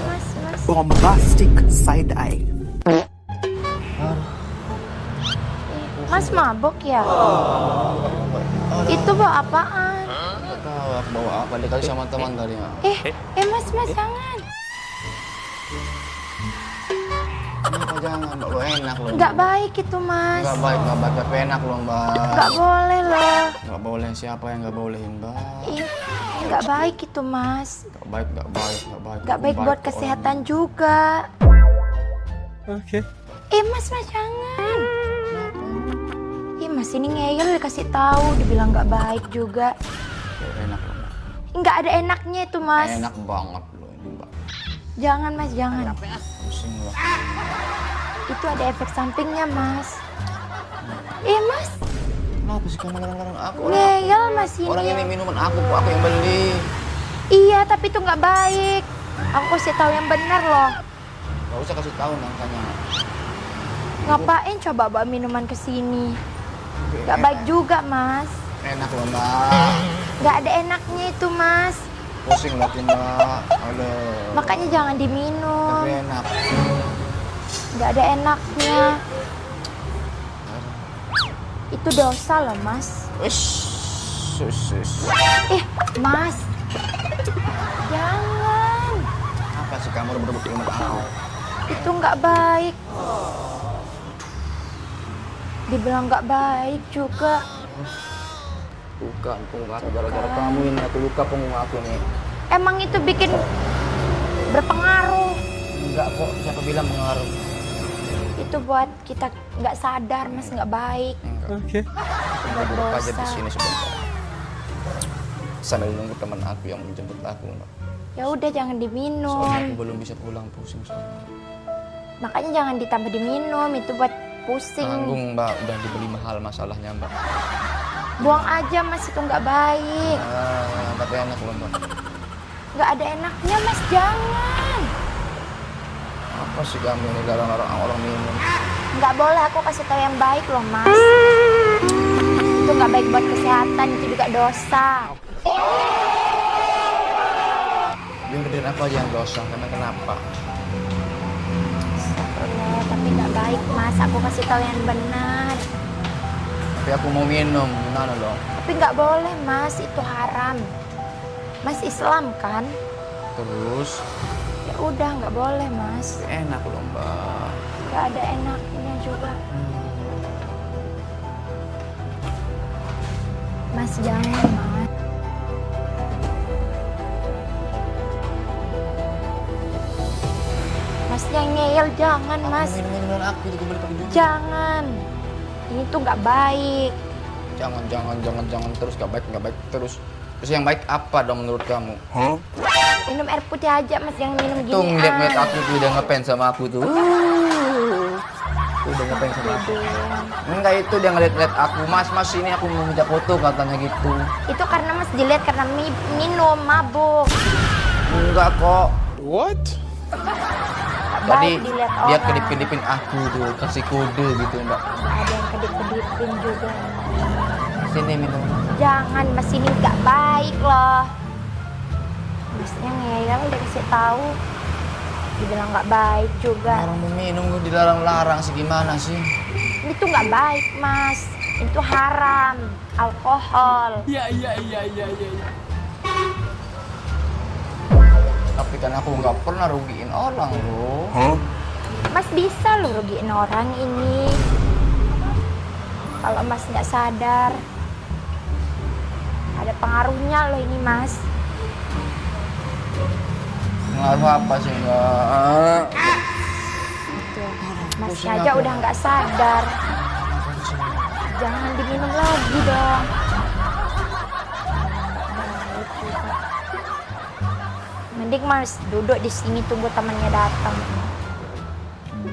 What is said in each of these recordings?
Mas. Bombastic side eye. Mas mabok ya? Itu bawa apaan? Nggak tahu aku bawa apa deh kali sama teman tadi. Mas jangan. Kenapa jangan? Mbak, enak loh. Nggak baik itu, Mas. Nggak baik, tapi enak loh, Mbak. Nggak boleh loh. Nggak boleh, siapa yang nggak bolehin, Mbak? Ih, nggak baik itu, Mas. Nggak baik. Nggak baik buat kesehatan juga. Oke. Mas jangan. Mas ini ngeyel dikasih tahu, dibilang nggak baik juga. Enak loh, Mbak. Nggak ada enaknya itu, Mas. Enak banget loh ini, Mbak. Jangan, Mas, jangan. Pusing loh. Itu ada efek sampingnya, Mas. Mas. Kenapa sih kamu larang-larang aku? Ngeyel, Mas ini. Orang ini minuman aku yang beli. Iya, tapi itu nggak baik. Aku kasih tahu yang benar loh. Gak usah kasih tahu makanya. Ngapain coba bawa minuman ke sini? Nggak baik juga, Mas. Enak loh, Mbak. Nggak ada enaknya itu, Mas. Pusing lagi, Mbak. Aduh. Makanya jangan diminum. Tapi enak. Nggak ada enaknya. Itu dosa loh, Mas. Wish. Mas. Jangan. Apa sih kamu rebut-rebut ilmu aku? Itu nggak baik. Dibilang nggak baik juga. Bukan, punggung aku gara-gara kamu ini aku luka punggung aku nih. Emang itu bikin berpengaruh. Enggak kok, siapa bilang pengaruh? Itu buat kita nggak sadar, Mas, nggak baik. Enggak. Oke. Kita duduk aja di sini sebentar. Sambil nunggu teman aku yang menjemput aku, Mbak. Ya udah jangan Soalnya aku diminum. belum bisa pulang, pusing soalnya. Makanya jangan ditambah diminum, itu buat pusing. Tanggung, Mbak, udah dibeli mahal masalahnya, Mbak. Buang aja, Mas, itu nggak baik. Tapi enak loh, Mbak. Nggak ada enaknya, Mas, jangan. Apa sih kamu ini larang-larang orang minum? Nggak boleh, aku kasih tahu yang baik loh, Mas. Itu nggak baik buat kesehatan, itu juga dosa. Biarin aku aja yang dosa, karena kenapa? Astagfirullah, tapi nggak baik, Mas. Aku kasih tahu yang benar. Tapi aku mau minum, gimana loh? Tapi nggak boleh, Mas. Itu haram. Mas Islam kan? Terus, Ya udah, nggak boleh, Mas. enak loh, Mbak. Nggak ada enaknya juga. Mas jangan, Mas. Mas yang ngeyel, jangan, Mas. Minum-minuman aku itu gue beli pakai duit. Jangan. Ini tuh nggak baik. Jangan terus, gak baik terus. Terus yang baik apa dong menurut kamu? Minum air putih aja, Mas, yang minum Tuh ngeliat ginian. aku tuh udah ngefans sama aku tuh. Udah ngefans sama aku. Enggak, itu dia ngeliat aku. Mas ini aku mau minta foto katanya gitu. Itu karena Mas dilihat karena minum, mabuk. Enggak kok. What? Nggak Tadi baik dilihat dia orang. kedip-kedipin aku tuh, kasih kode gitu, Mbak. Nggak ada yang kedip-kedipin juga. Sini minum. Jangan, Mas, ini nggak baik loh. Masnya ngeyel udah kasih tahu. Dibilang nggak baik juga. Orang mau minum gue dilarang-larang sih, gimana sih? Itu nggak baik, Mas. Itu haram, alkohol. Iya. Tapi kan aku nggak pernah rugiin orang loh. Mas bisa loh rugiin orang ini. Kalau Mas nggak sadar, ada pengaruhnya loh ini, Mas. Ngaruh apa sih, Mbak? Itu. Masnya aja udah nggak sadar. Jangan diminum lagi dong. Baik juga. Mending Mas duduk di sini tunggu temannya datang.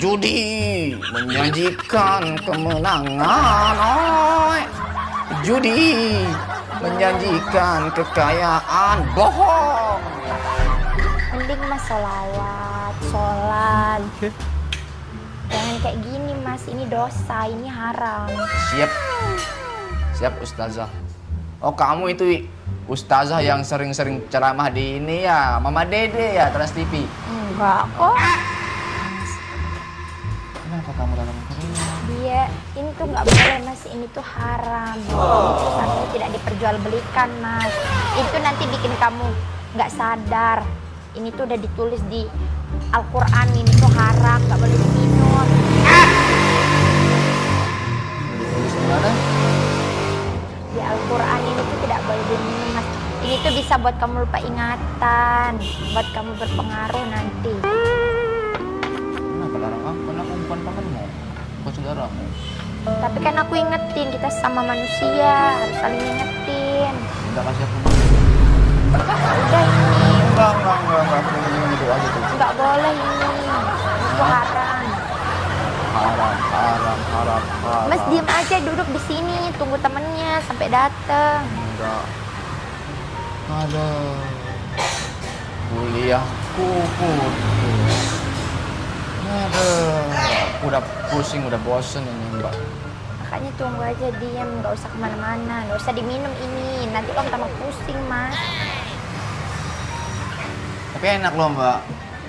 Judi menjanjikan kemenangan, oi. Judi menjanjikan kekayaan, bohong. Mending Mas sholawat, sholat. Jangan kayak gini, Mas, ini dosa, ini haram. Siap Ustazah. Oh, kamu itu ustazah yang sering-sering ceramah di ini ya, Mama Dede ya, Trans TV. Enggak kok. Kenapa kamu dalam Korea? Dia ini tuh nggak boleh mas, ini tuh haram. Itu sampai tidak diperjualbelikan mas. Itu nanti bikin kamu nggak sadar. Ini tuh udah ditulis di Al-Quran, ini tuh haram, nggak boleh diminum. Tulis di mana? Di Al-Quran ini tuh tidak boleh diminum mas. Ini tuh bisa buat kamu lupa ingatan, buat kamu berpengaruh nanti. Kenapa larang aku? Karena aku bukan pamanmu, bukan saudaramu. Tapi kan aku ingetin, kita sama manusia harus saling ingetin. Udah kasih aku. Udah ini, Enggak. Aku ingin itu aja tuh. nggak boleh ini. Itu haram. Haram. Mas diem aja, duduk di sini, tunggu temennya sampai dateng. Enggak. Aduh. Kuliahku putus. Aduh. Aku udah pusing, udah bosen ini Mbak. Makanya tunggu aja, diem, nggak usah kemana-mana, nggak usah diminum ini. Nanti kamu tambah pusing mas. Tapi enak loh Mbak.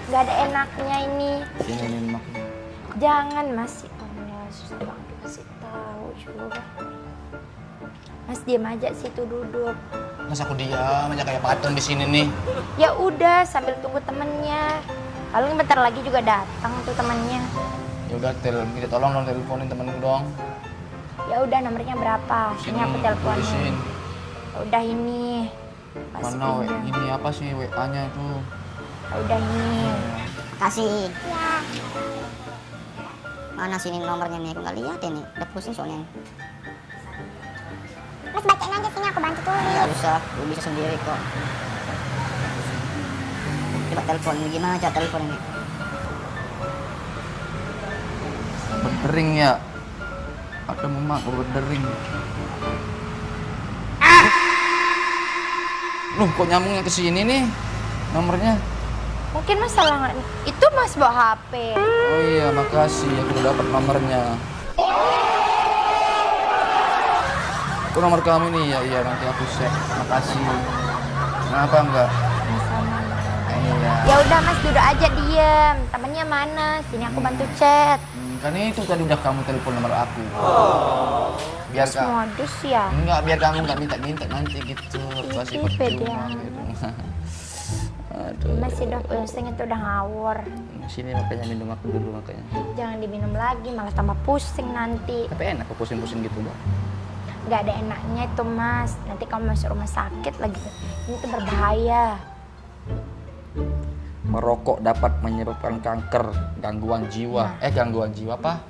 Nggak ada enaknya ini. Ini maknya. Jangan mas, ya susah banget dikasih tahu coba. Mas diem aja situ duduk. Masa aku diam aja kayak patung di sini nih. Ya udah sambil tunggu temennya. Paling bentar lagi juga datang tuh temennya. Ya udah minta tolong dong teleponin temenku dong. Ya udah nomornya berapa? Ini aku teleponin. tulisin. Ya udah ini. Masukin Mana aja. ini apa sih WA-nya itu? Ya udah ini. Kasih. Ya. Mana sini nomornya nih? Aku nggak lihat ini. Udah pusing soalnya. Mas bacain aja sini, aku bantu tulis. Nggak usah, lu bisa sendiri kok. Coba telepon, gimana cara telepon ini? Berdering ya. Ada mama berdering. Loh, kok nyambungnya ke sini nih nomornya? Mungkin mas salah nggak? Itu mas bawa HP. Oh iya, makasih. Aku udah dapat nomornya. Itu nomor kamu nih ya, iya nanti aku share. Makasih. Kenapa enggak? Sama. Iya. Ya udah mas duduk aja diem. Temennya mana? Sini aku bantu chat. Kan itu tadi udah kamu telepon nomor aku. Biar Mas Kak. modus ya. Enggak, biar kamu nggak minta nanti gitu. Pasti Ih, pede percuma amat. gitu. Aduh. Masih udah pusing itu udah ngawur. Sini makanya minum aku dulu makanya. Jangan diminum lagi malah tambah pusing nanti. Tapi enak kok pusing-pusing gitu, Mbak. Nggak ada enaknya itu mas. Nanti kamu masuk rumah sakit lagi. Ini tuh berbahaya. Merokok dapat menyebabkan kanker, gangguan jiwa. Gangguan jiwa apa?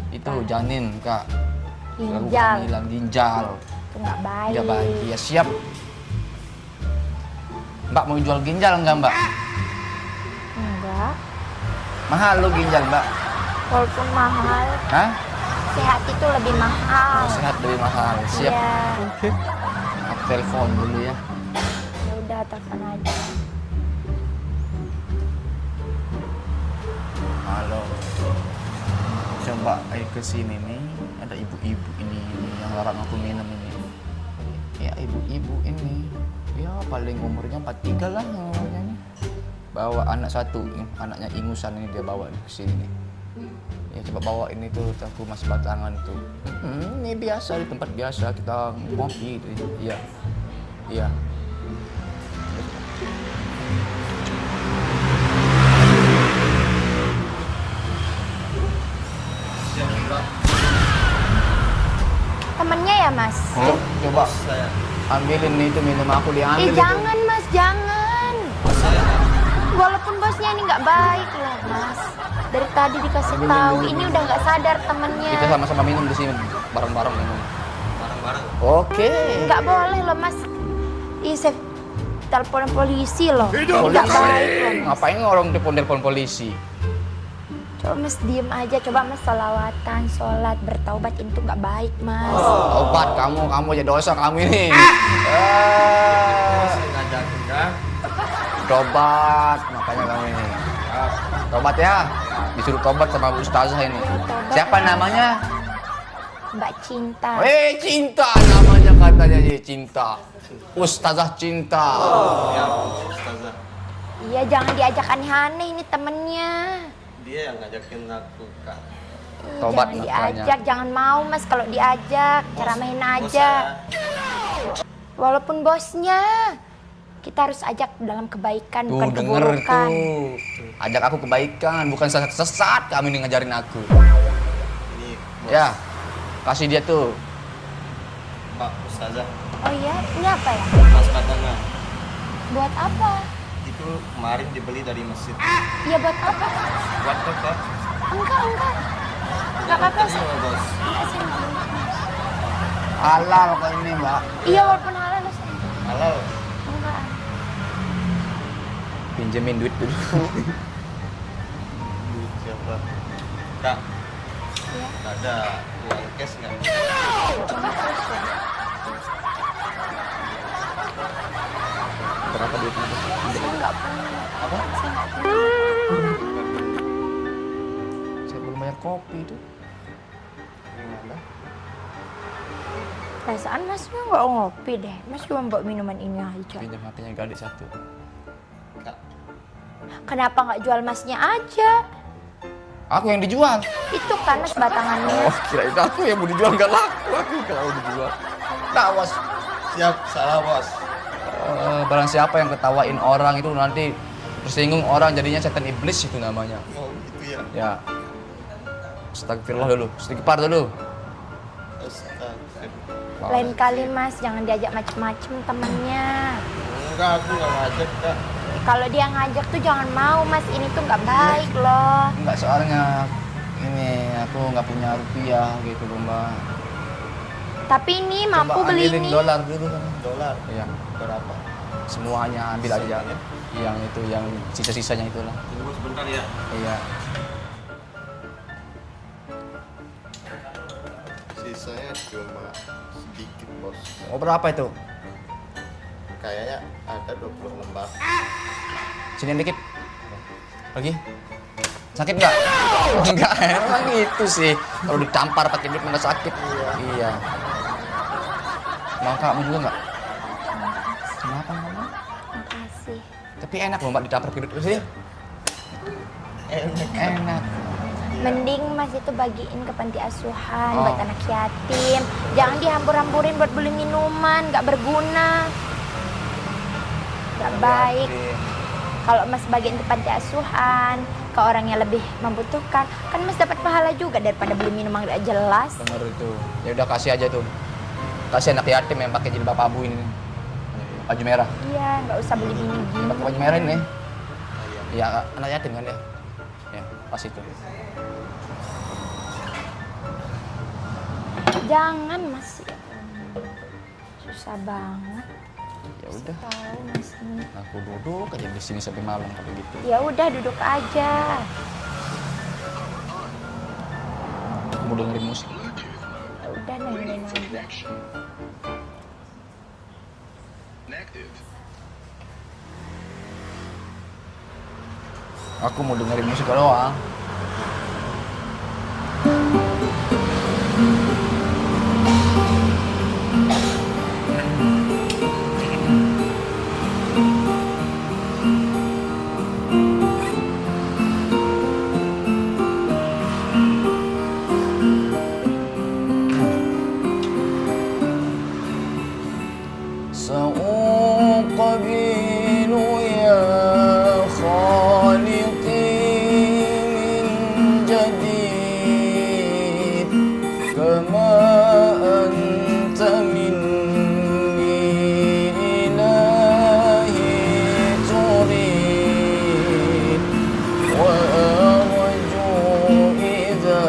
Itu janin, Kak. Gangguan Ginjal. kehamilan, ginjal. Itu nggak baik. Nggak baik. Ya siap. Mbak mau jual ginjal nggak, Mbak? Enggak. Mahal lo ginjal, Mbak. Walaupun mahal, Hah? sehat itu lebih mahal. Sehat lebih mahal. Siap. Iya. Okay. Aku telepon dulu ya. Ya udah telepon aja. Halo. Coba ayo ke sini nih. Ada ibu-ibu ini yang larang aku minum ini. Ya ibu-ibu ini. Ya paling umurnya 43 lah umurnya nih. Bawa anak satu, anaknya ingusan ini dia bawa ke sini nih. Ya coba bawa ini tuh, aku masih batangan tuh. Ini biasa di tempat biasa kita ngopi. Iya. Iya. Temennya ya mas? Coba ambilin itu minum aku diambil. itu. Jangan mas, jangan. Walaupun bosnya ini nggak baik loh mas. Dari tadi dikasih tahu, ini udah nggak sadar temennya. Kita sama-sama minum di sini bareng-bareng minum. Oke. Nggak boleh loh mas. Ih, saya telepon polisi loh. Nggak Polisi. baik loh mas. Ngapain orang telepon polisi? Coba mas diem aja, coba mas sholawatan, sholat, bertaubat, itu nggak baik mas. Obat kamu aja dosa kamu ini. Tobat makanya kamu ini. Tobat ya. Disuruh tobat sama ustazah ini. Tobat. Siapa namanya? Mbak Cinta. Cinta namanya katanya dia cinta. Ustazah cinta. Ya, Ustazah. Iya, jangan diajak aneh-aneh ini temennya. Dia yang ngajakin aku, Kak. Tobat Jangan makanya. diajak, jangan mau Mas kalau diajak, ceramahin aja. Walaupun bosnya, kita harus ajak dalam kebaikan, Tuh bukan denger keburukan. tuh. Ajak aku kebaikan, bukan sesat kamu ini ngajarin aku. Ini bos, Ya, kasih dia tuh. Pak Ustazah, Oh iya, ini apa ya? Mas Patangan. Buat apa? Itu kemarin dibeli dari masjid. Ya buat apa? Buat apa? Enggak. Enggak apa-apa sih. Terima, Bos. Enggak sih, enggak apa-apa. Halal kok ini, Mbak. Iya, walaupun halal sih. Halal. Enggak. Pinjemin duit dulu. Duit siapa? Kak, Ya. ada uang cash nggak? Berapa duitnya? Saya enggak punya. Apa? Saya enggak punya. Saya belum bayar kopi itu. Gimana? Perasaan Masnya enggak ngopi deh. Mas cuma bawa minuman ini aja. Pinjam HP-nya gadis satu. Kak, Kenapa enggak jual Masnya aja? Aku yang dijual. Itu kan Mas batangannya. Oh, kira itu aku yang mau dijual nggak laku. Aku kalau dijual. Nah, was. siap, salah bos. Barang siapa yang ketawain orang itu nanti tersinggung orang jadinya setan iblis itu namanya. Oh gitu ya. Ya. Astagfirullah dulu. Istighfar dulu. Astagfirullah. Lain kali Mas jangan diajak macem-macem temennya. Enggak, aku nggak ngajak, Kak. Kalau dia ngajak tuh jangan mau Mas, ini tuh nggak baik loh. Enggak, soalnya ini aku nggak punya rupiah gitu loh, Mbak. Tapi ini mampu Coba beli ambilin ini. dolar dulu kan. Dolar Iya. berapa? Semuanya ambil aja. Yang itu, yang sisa-sisanya itulah. Tunggu sebentar ya. Iya. Sisanya cuma sedikit, bos. Oh, berapa itu? Kayaknya ada 20 lembar. Sini dikit. Lagi. Sakit nggak? Enggak, emang itu sih. Kalau ditampar pakai duit nggak sakit. Iya. Mau kamu juga nggak? Kenapa nggak mau? Makasih. Tapi enak loh Mbak ditampar pakai duit sih. Enak. Mending Mas itu bagiin ke panti asuhan Oh. buat anak yatim. Jangan dihambur-hamburin buat beli minuman, nggak berguna. Nggak baik. Kalau Mas bagiin ke panti asuhan, ke orang yang lebih membutuhkan, kan Mas dapat pahala juga daripada beli minuman nggak jelas. Bener itu. Ya udah kasih aja tuh. Kasih anak yatim yang pakai jilbab abu ini. Baju merah. Iya, nggak usah beli gini-gini. Pakai baju merah ini. Iya, anak yatim kan ya. Ya, kasih tuh. Jangan Mas. Susah banget. Ya udah. Tahu Mas ini. Aku duduk aja di sini sampai malam kalau gitu. Ya udah duduk aja. Aku mau dengerin musik. Ya udah nyanyiin aja. Aku mau dengerin musik doang. سأقبل يا خالقي من جديد كما أنت مني إلهي تريد وأرجو إذا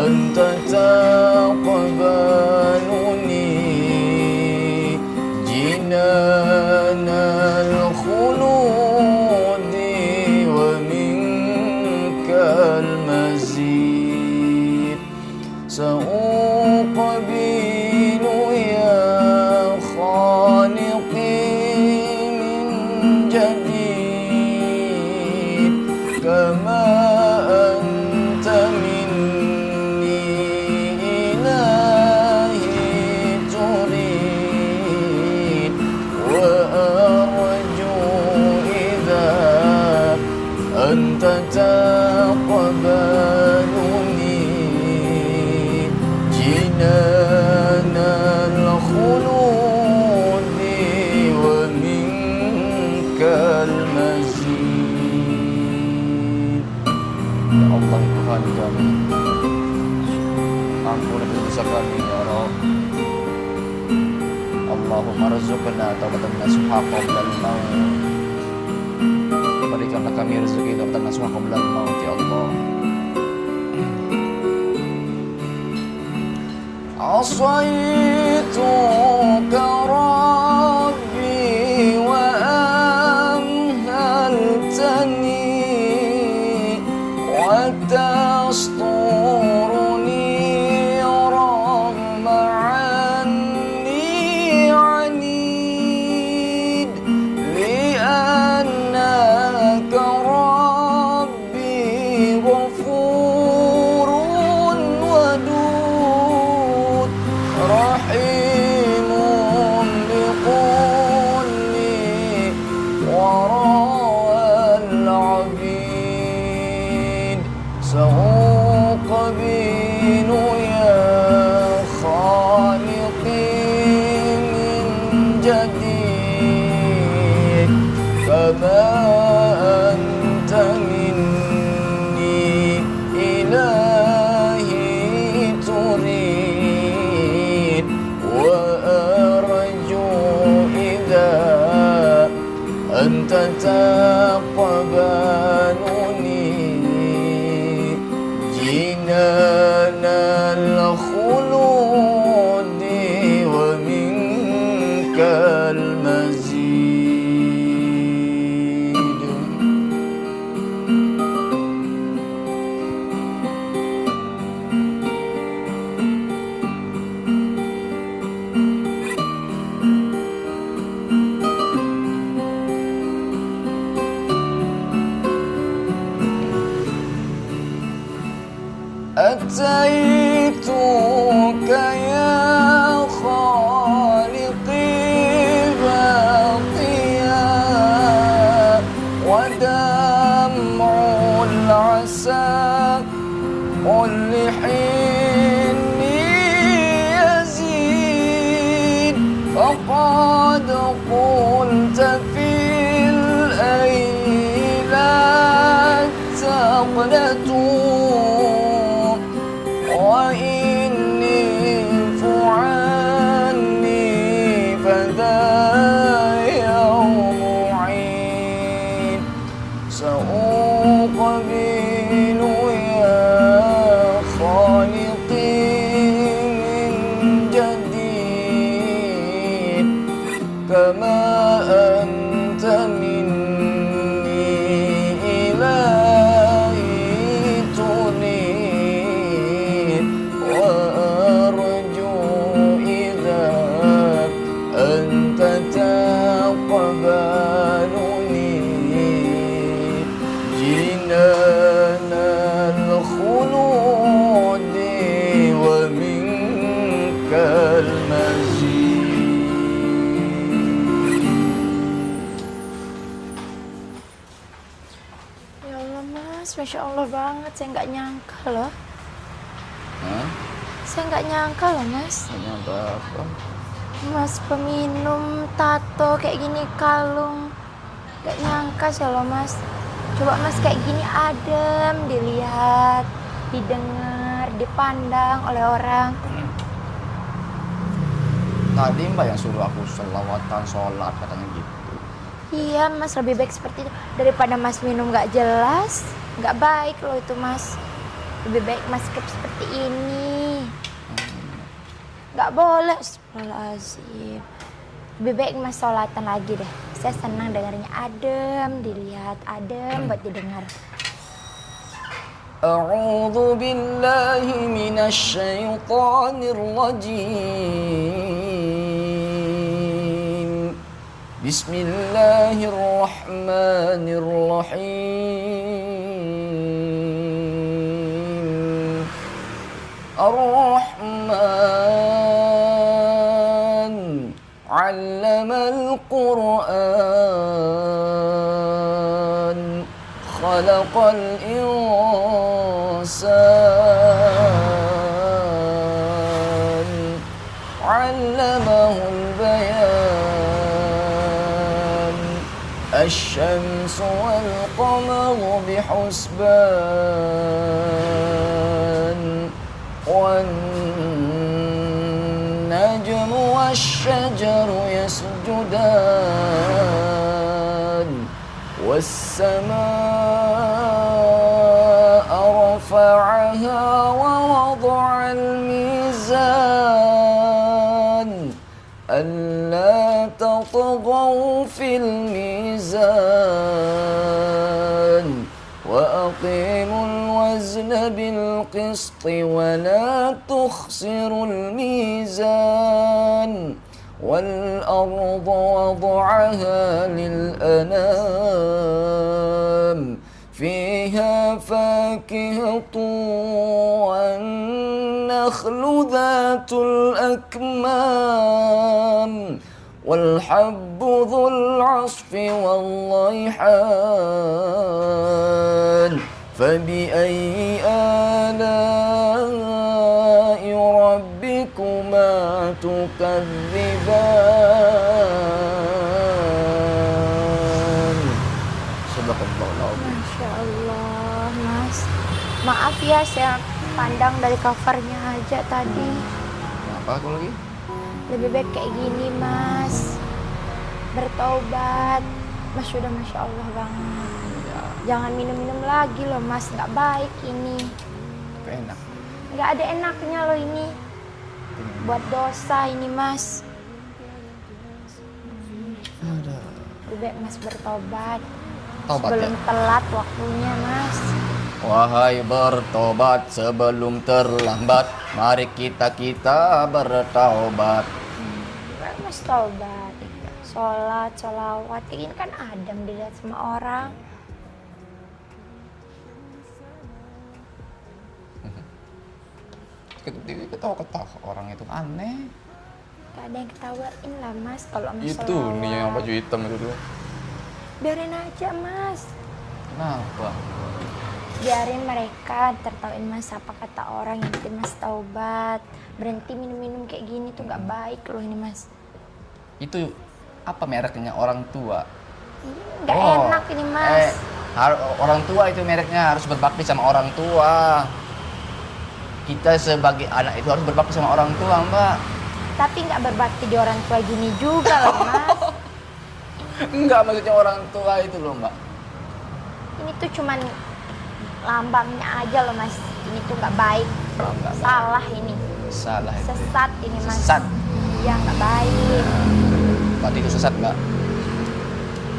أنت تقبلني جنان الخلود ومنك المزيد سأقبل يا خالقي من جديد كما أنت مني إلهي Tuhan kami. Ampuni dosa kami ya Rabb. Allahumma rzuqna taubatan nasuha qabla al-maut. Berikanlah kami rezeki taubatan nasuha qabla al-maut ya Allah. عصيتك ربي وأمهلتني وتسترني رغم عني عنيد لأنك ربي غفور ودود رحيم بكل وراء العبيد سأقبل يا خالقي من جديد كما أنت مني إلهي تريد وأرجو إذا أنت تقبلني جنان الخلود ومنك المزيد. أتيتك يا خالقي باقيا ودمع العسى كل حين يزيد فقد قلت في الأيلات تقنطوا وإني فعني فذا يوم عيد سأقبل يا خالقي من جديد كما أنت مني إلهي تريد وأرجو إذا أنت تقبلني جنان الخلود ومنك المزيد. Ya Allah mas, Masya Allah banget. Saya nggak nyangka loh. Hah? Saya nggak nyangka loh mas. Ternyata apa? Mas peminum tato kayak gini kalung. Nggak nyangka sih loh mas. Coba mas kayak gini adem dilihat, didengar, dipandang oleh orang. Tadi mbak yang suruh aku selawatan, sholat katanya gitu. Iya mas, lebih baik seperti itu daripada mas minum nggak jelas. Nggak baik loh itu mas. Lebih baik mas skip seperti ini. Nggak boleh. Astagfirullahaladzim. Lebih baik mas sholatan lagi deh. Saya senang dengarnya adem dilihat, adem buat didengar. أعوذ بالله من الشيطان الرجيم بسم الله الرحمن الرحيم الرحمن علم القرآن خلق الإنسان علمه البيان الشمس والقمر بحسبان والنجم والشجر يسجدان والسماء رفعها ووضع الميزان ألا تطغوا في الميزان وأقيموا الوزن بالقسط ولا تخسروا الميزان والأرض وضعها للأنام فيها فاكهة والنخل ذات الأكمام والحب ذو العصف والريحان فبأي آلاء ربكما تكذبان. Sadaqallahul azim. Masya Allah, Mas. Maaf ya, saya pandang dari covernya aja tadi. Kenapa aku lagi? Lebih baik kayak gini, Mas. Bertobat. Mas sudah Masya Allah banget. Ya, Jangan minum-minum lagi loh, Mas. Nggak baik ini. tapi enak. Nggak ada enaknya loh ini. Buat dosa ini, Mas. Ada. Lebih baik Mas bertobat. Tobat Sebelum ya? telat waktunya, Mas. Wahai bertobat sebelum terlambat, mari kita bertaubat. Gimana Mas taubat? Sholat, sholawat, ini kan Adam dilihat sama orang. Ketawa-ketawa orang itu aneh. Gak ada yang ketawain lah Mas kalau Mas Itu nih yang baju hitam itu tuh. Biarin aja Mas. Kenapa? Biarin mereka tertauin Mas apa kata orang, yang penting Mas taubat. Berhenti minum-minum kayak gini tuh gak baik loh ini Mas. Itu apa mereknya orang tua? Gak enak ini Mas. Orang tua itu mereknya harus berbakti sama orang tua. Kita sebagai anak itu harus berbakti sama orang tua, Mbak. Tapi gak berbakti di orang tua gini juga loh Mas. Enggak, maksudnya orang tua itu loh, Mbak. Ini tuh cuman lambangnya aja loh Mas. Ini tuh gak baik. Oh, enggak, Mbak. Salah ini. Salah itu. Sesat ini Mas. Sesat. Iya gak baik. Berarti itu sesat, Mbak.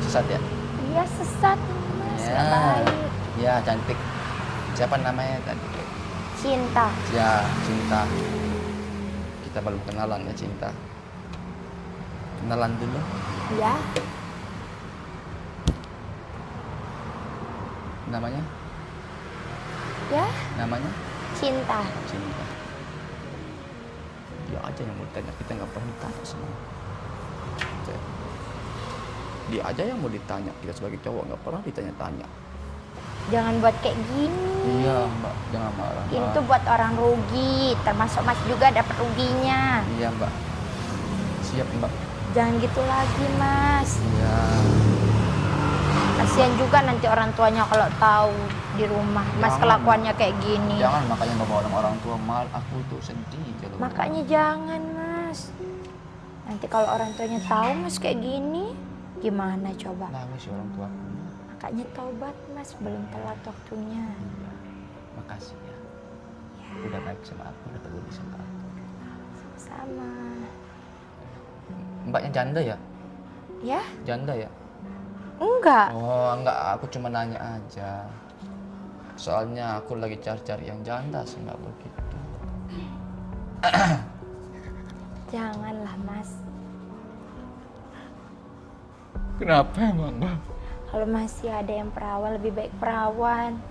Sesat ya? Iya sesat ini Mas. Gak baik. Ya, cantik. Siapa namanya tadi? Cinta. Ya, Cinta. Kita belum kenalan ya, Cinta. Kenalan dulu. Ya. Namanya? Ya. Namanya? Cinta. Cinta. Dia aja yang mau ditanya, kita nggak pernah ditanya semua. Dia aja yang mau ditanya, kita sebagai cowok nggak pernah ditanya-tanya. Jangan buat kayak gini. Iya, Mbak, jangan marah. Ini Mbak. tuh buat orang rugi, termasuk Mas juga dapat ruginya. Iya, Mbak. Siap, Mbak. Jangan gitu lagi, Mas. Iya. Kasihan juga nanti orang tuanya kalau tahu di rumah Mas Jangan. kelakuannya kayak gini. Jangan makanya bawa orang tua mal, aku tuh sedih kalau. Makanya jangan, Mas. Nanti kalau orang tuanya tahu Mas kayak gini, gimana coba? nangis orang tua. Makanya taubat, Mas, belum telat waktunya. Iya. Makasih ya. Udah baik sama aku, udah peduli sama aku. Sama. Mbaknya janda ya? Ya? Janda ya? Enggak. Oh, enggak, aku cuma nanya aja. Soalnya aku lagi cari-cari yang janda sih, enggak begitu. Janganlah, Mas. Kenapa emang, Bang? Kalau masih ada yang perawan, lebih baik perawan.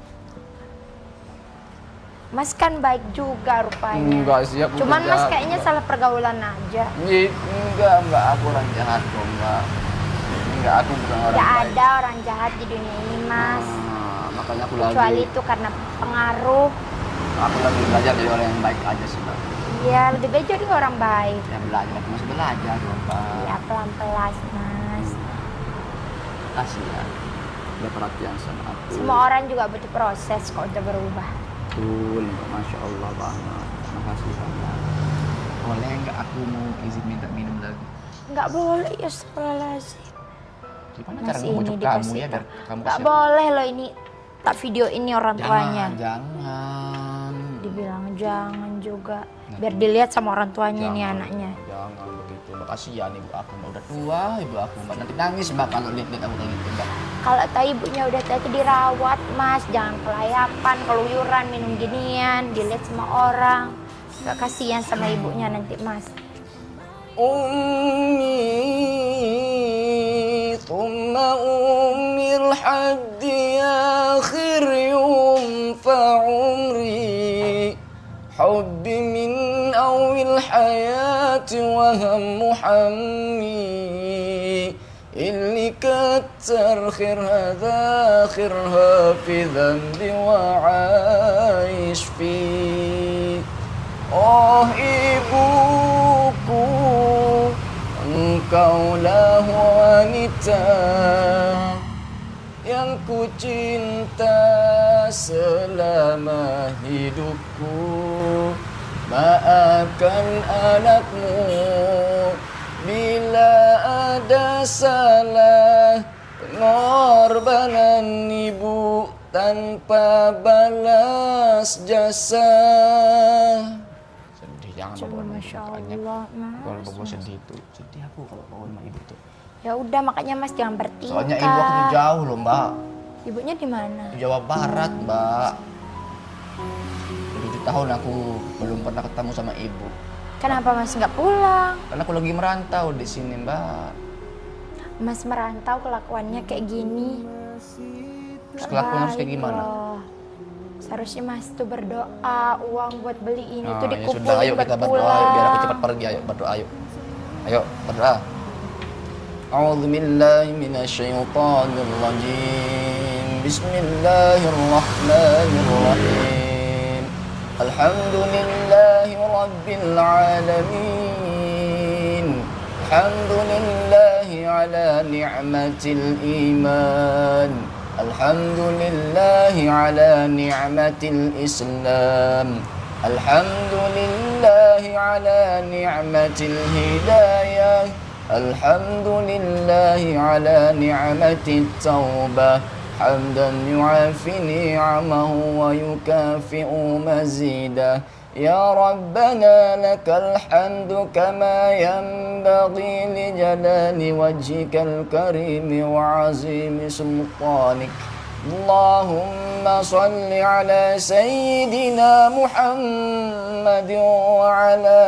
Mas kan baik juga rupanya. Enggak sih, aku Cuman udah Mas jahat, kayaknya Mbak. salah pergaulan aja. Enggak, Mbak, aku orang jahat kok, Mbak. Enggak, aku bukan orang Gak baik. ada orang jahat di dunia ini, Mas. Makanya aku Kecuali lagi itu karena pengaruh. aku lagi belajar jadi orang yang baik aja sih, Mbak. Ya, lebih baik jadi orang baik. Ya belajar, aku masih belajar dong, Mbak. Ya, pelan-pelan, Mas. Makasih ya. Udah perhatian sama aku. Semua orang juga butuh proses kok untuk berubah. Betul, Masya Allah banget. Makasih banget. Boleh nggak aku mau izin minta minum lagi? Nggak boleh, ya astagfirullahaladzim. Gimana Mas cara ini ngebujuk kamu dikasih ya biar tak. kamu Nggak kasih- boleh loh ini. Tak video ini orang tuanya. Jangan. Dibilang jangan juga. Biar dilihat sama orang tuanya nih Jangan. anaknya. Jangan begitu. Mbak kasihan ibu aku. Mbak udah tua ibu aku. Mbak nanti nangis Mbak kalau lihat aku kayak gitu Mbak. Kalau tahu ibunya udah tadi dirawat, Mas, jangan kelayapan, keluyuran, minum ginian, dilihat sama orang. Gak kasihan sama ibunya nanti, Mas. أمي ثم أمي الحد آخر يوم فعمري حبي من أول الحياة وهم حمي اللي كتر خيرها ذاخرها في ذنبي وعايش فيه ibuku, engkaulah wanita yang ku cinta selama hidupku. Maafkan anakmu bila ada salah, pengorbanan ibu tanpa balas jasa. Jangan Coba, bawa Masya mukanya. Allah, Kalau Mas. bawa sedih tuh, sedih aku kalau bawa sama ibu tuh. Ya udah, makanya Mas jangan bertingkah. Soalnya ibu aku tuh jauh loh Mbak, Ibunya di mana? di Jawa Barat Mbak. 7 tahun aku belum pernah ketemu sama ibu. Kenapa Mas nggak pulang? Karena aku lagi merantau di sini Mbak. Mas merantau kelakuannya kayak gini. Terus kelakuan harus kayak Baik gimana? loh. Seharusnya Mas tuh berdoa, uang buat beli ini tuh Ya dikumpulin sudah, ayo buat kita berdoa, pulang. ayo biar aku cepat pergi, ayo berdoa, ayo. Ayo berdoa. A'udzu billahi minasyaitonir rajim. Bismillahirrahmanirrahim. Alhamdulillahi rabbil alamin. Alhamdulillahi ala ni'matil iman. Alhamdulillahi ala ni'matil Islam. Alhamdulillahi ala ni'matil hidayah. Alhamdulillahi ala ni'matit taubah. Hamdan yu'afi ni'amahu wa yukafi'u mazidah. Ya Rabbana lakal hamdu kama yanbaghi li jalali wajhikal karimi wa azimi sultanik. Allahumma salli ala sayyidina Muhammad wa ala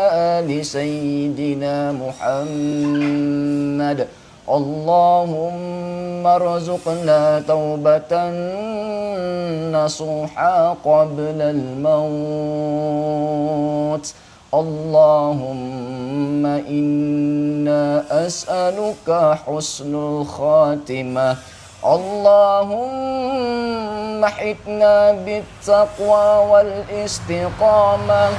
ali sayyidina Muhammad. Allahumma rzuqna taubatan nasuha qabla al-maut. Allahumma inna as'aluka husnul khatimah. Allahumma hitna bittaqwa wal istiqamah.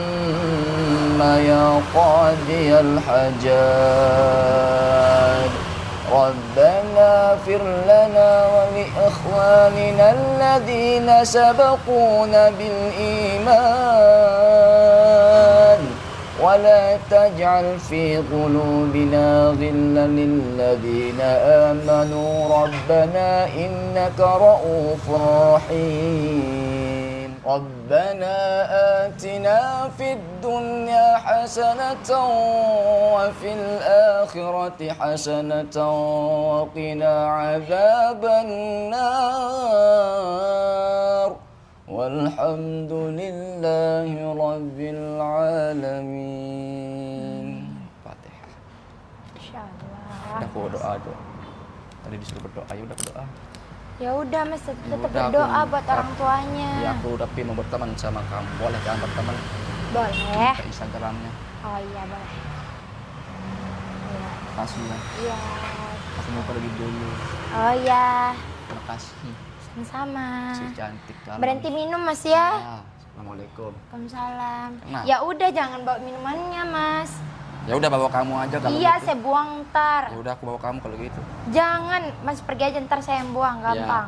Allahumma ya qadiyal hajat. Rabbana fir lana wa li ikhwanina alladhina sabaquna bil iman. ولا تجعل في قلوبنا غلا للذين آمنوا ربنا إنك رؤوف رحيم ربنا آتنا في الدنيا حسنة وفي الآخرة حسنة وقنا عذاب النار Walhamdulillahi Rabbil Alamin. Fatihah. Insyaallah. Udah aku doa doa. Tadi disuruh berdoa, ya udah berdoa. Ya udah Mas tetap Udah, berdoa aku- buat orang tuanya. Ya aku udah mau berteman sama kamu. Boleh kan berteman? Boleh. Ke Instagramnya. Oh iya boleh. Iya. Makasih ya. Iya. Aku mau pergi dulu. Oh iya. Makasih. Sama-sama. Si cantik kamu. Berhenti minum Mas ya. Assalamualaikum. Waalaikumsalam. Kenapa? Ya udah jangan bawa minumannya Mas. Ya udah bawa kamu aja kalau Iya, gitu. saya buang ntar. Ya udah aku bawa kamu kalau gitu. Jangan, Mas pergi aja ntar saya yang buang, Ya. gampang.